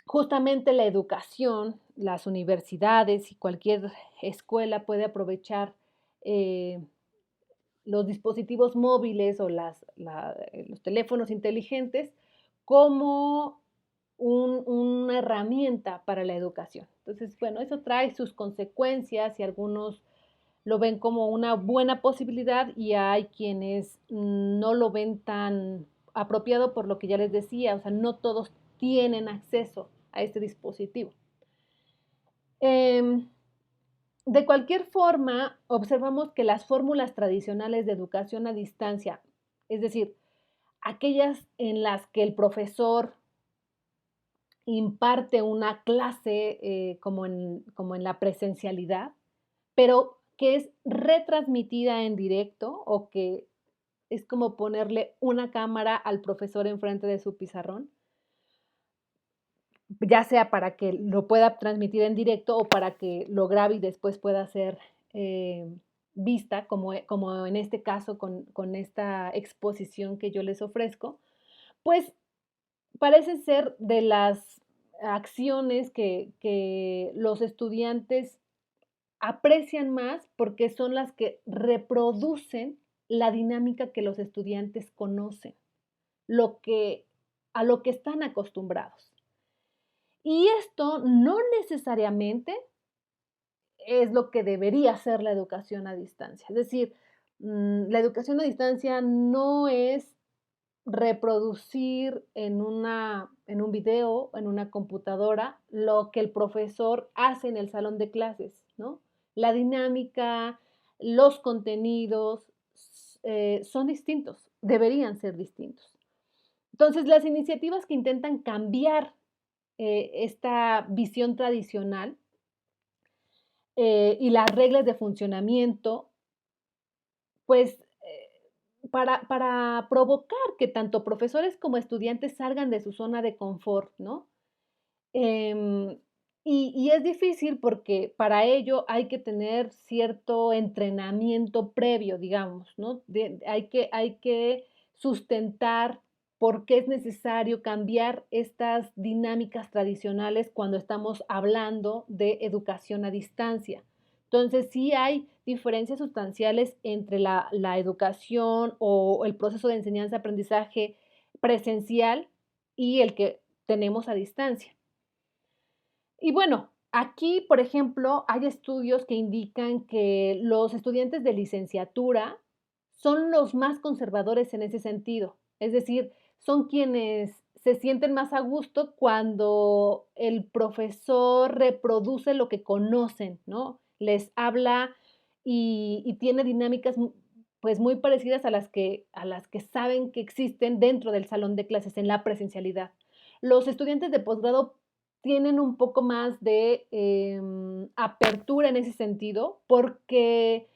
Justamente la educación, las universidades y cualquier escuela puede aprovechar, eh, los dispositivos móviles o los teléfonos inteligentes como una herramienta para la educación. Entonces, bueno, eso trae sus consecuencias y algunos lo ven como una buena posibilidad y hay quienes no lo ven tan apropiado por lo que ya les decía, o sea, no todos tienen acceso a este dispositivo. Em, de cualquier forma, observamos que las fórmulas tradicionales de educación a distancia, es decir, aquellas en las que el profesor imparte una clase como en la presencialidad, pero que es retransmitida en directo o que es como ponerle una cámara al profesor enfrente de su pizarrón, ya sea para que lo pueda transmitir en directo o para que lo grabe y después pueda ser, eh, vista, como en este caso con esta exposición que yo les ofrezco, pues, parece ser de las acciones que los estudiantes aprecian más, porque son las que reproducen la dinámica que los estudiantes conocen, lo que a lo que están acostumbrados. Y esto no necesariamente es lo que debería ser la educación a distancia. Es decir, la educación a distancia no es reproducir en un video, en una computadora, lo que el profesor hace en el salón de clases, ¿no? La dinámica, los contenidos, son distintos, deberían ser distintos. Entonces, las iniciativas que intentan cambiar, esta visión tradicional, y las reglas de funcionamiento, pues, para provocar que tanto profesores como estudiantes salgan de su zona de confort, ¿no? Em, y es difícil porque para ello hay que tener cierto entrenamiento previo, digamos, ¿no? Hay que sustentar por qué es necesario cambiar estas dinámicas tradicionales cuando estamos hablando de educación a distancia. Entonces, sí hay diferencias sustanciales entre la educación o el proceso de enseñanza-aprendizaje presencial y el que tenemos a distancia. Y bueno, aquí, por ejemplo, hay estudios que indican que los estudiantes de licenciatura son los más conservadores en ese sentido. Es decir, son quienes se sienten más a gusto cuando el profesor reproduce lo que conocen, ¿no? Les habla y tiene dinámicas pues muy parecidas a las que saben que existen dentro del salón de clases en la presencialidad. Los estudiantes de posgrado tienen un poco más de, apertura en ese sentido, porque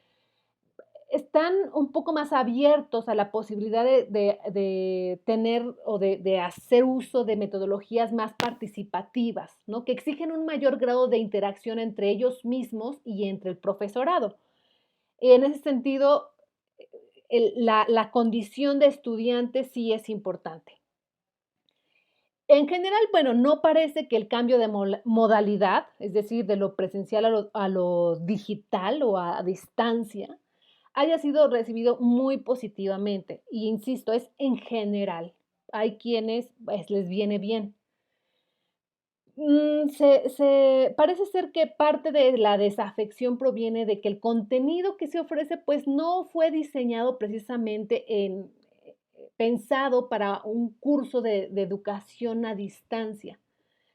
están un poco más abiertos a la posibilidad de tener o de hacer uso de metodologías más participativas, ¿no? Que exigen un mayor grado de interacción entre ellos mismos y entre el profesorado. En ese sentido, la condición de estudiante sí es importante. En general, bueno, no parece que el cambio de modalidad, es decir, de lo presencial a lo digital o a distancia, haya sido recibido muy positivamente. Y insisto, es en general. Hay quienes pues, les viene bien. Parece ser que parte de la desafección proviene de que el contenido que se ofrece, pues, no fue diseñado precisamente pensado para un curso de educación a distancia,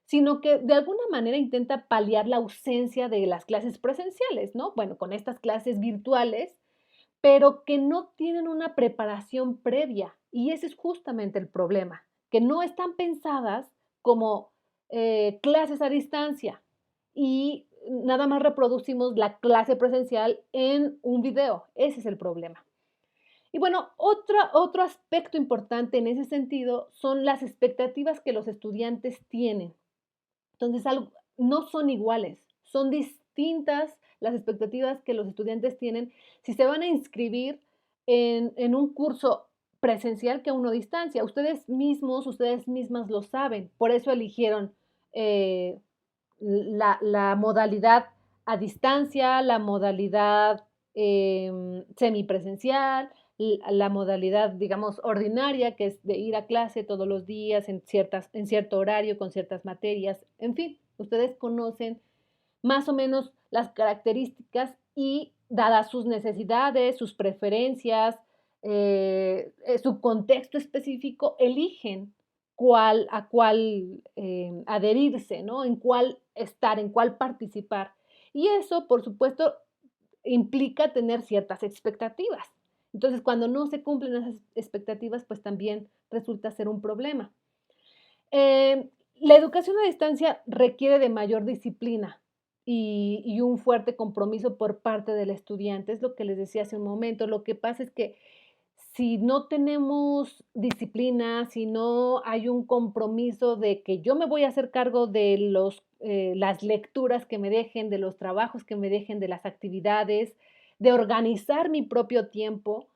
sino que de alguna manera intenta paliar la ausencia de las clases presenciales, ¿no? Bueno, con estas clases virtuales, pero que no tienen una preparación previa, y ese es justamente el problema, que no están pensadas como, clases a distancia, y nada más reproducimos la clase presencial en un video, ese es el problema. Y bueno, otro aspecto importante en ese sentido son las expectativas que los estudiantes tienen. Entonces, no son iguales, son distintas las expectativas que los estudiantes tienen si se van a inscribir en un curso presencial que a uno a distancia. Ustedes mismos, ustedes mismas lo saben, por eso eligieron eh, la modalidad a distancia, la modalidad semipresencial, la modalidad, digamos, ordinaria, que es de ir a clase todos los días en cierto horario, con ciertas materias, en fin, ustedes conocen más o menos las características y dadas sus necesidades, sus preferencias, su contexto específico, eligen cuál adherirse, ¿no? En cuál estar, en cuál participar. Y eso, por supuesto, implica tener ciertas expectativas. Entonces, cuando no se cumplen esas expectativas, pues también resulta ser un problema. La educación a distancia requiere de mayor disciplina y un fuerte compromiso por parte del estudiante, es lo que les decía hace un momento. Lo que pasa es que si no tenemos disciplina, si no hay un compromiso de que yo me voy a hacer cargo de las lecturas que me dejen, de los trabajos que me dejen, de las actividades, de organizar mi propio tiempo,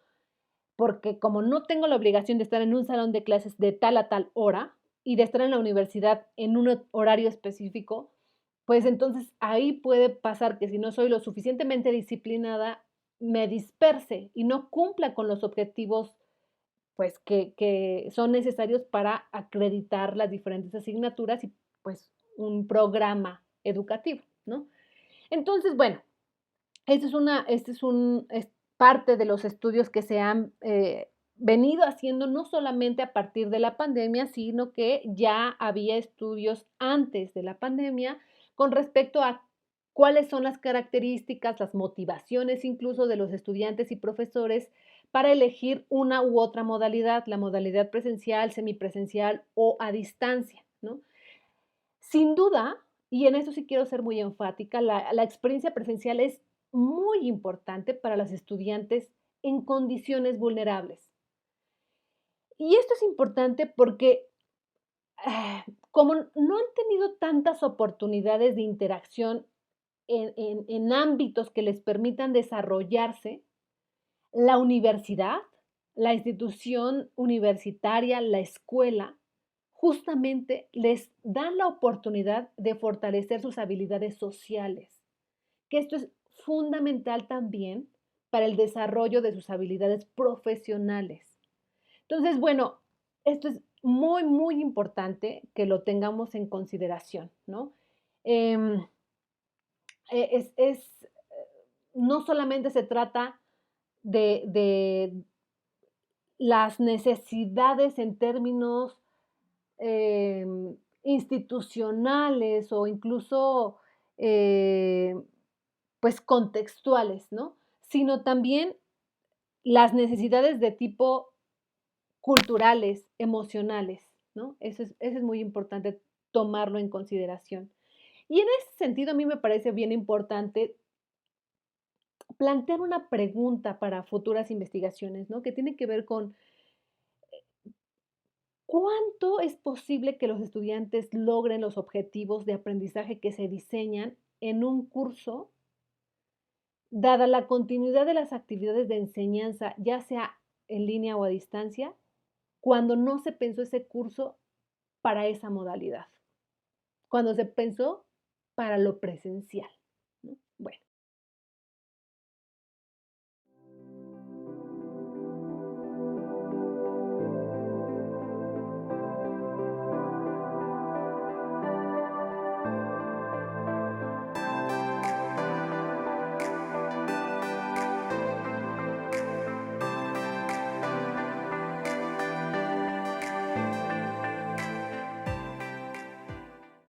porque como no tengo la obligación de estar en un salón de clases de tal a tal hora y de estar en la universidad en un horario específico, pues entonces ahí puede pasar que si no soy lo suficientemente disciplinada, me disperse y no cumpla con los objetivos, pues, que son necesarios para acreditar las diferentes asignaturas y, pues, un programa educativo, ¿no? Entonces, bueno, es parte de los estudios que se han, venido haciendo, no solamente a partir de la pandemia, sino que ya había estudios antes de la pandemia con respecto a cuáles son las características, las motivaciones incluso de los estudiantes y profesores para elegir una u otra modalidad, la modalidad presencial, semipresencial o a distancia, ¿no? Sin duda, y en eso sí quiero ser muy enfática, la experiencia presencial es muy importante para los estudiantes en condiciones vulnerables. Y esto es importante porque, como no han tenido tantas oportunidades de interacción en ámbitos que les permitan desarrollarse, la universidad, la institución universitaria, la escuela, justamente les dan la oportunidad de fortalecer sus habilidades sociales, que esto es fundamental también para el desarrollo de sus habilidades profesionales. Entonces, bueno, esto es muy, muy importante que lo tengamos en consideración, ¿no? Em, no solamente se trata de las necesidades en términos institucionales o incluso, eh, pues, contextuales, ¿no? Sino también las necesidades de tipo culturales, emocionales, ¿no? Eso es muy importante tomarlo en consideración. Y en ese sentido, a mí me parece bien importante plantear una pregunta para futuras investigaciones, ¿no? Que tiene que ver con ¿cuánto es posible que los estudiantes logren los objetivos de aprendizaje que se diseñan en un curso, dada la continuidad de las actividades de enseñanza, ya sea en línea o a distancia, cuando no se pensó ese curso para esa modalidad, cuando se pensó para lo presencial, ¿no? Bueno,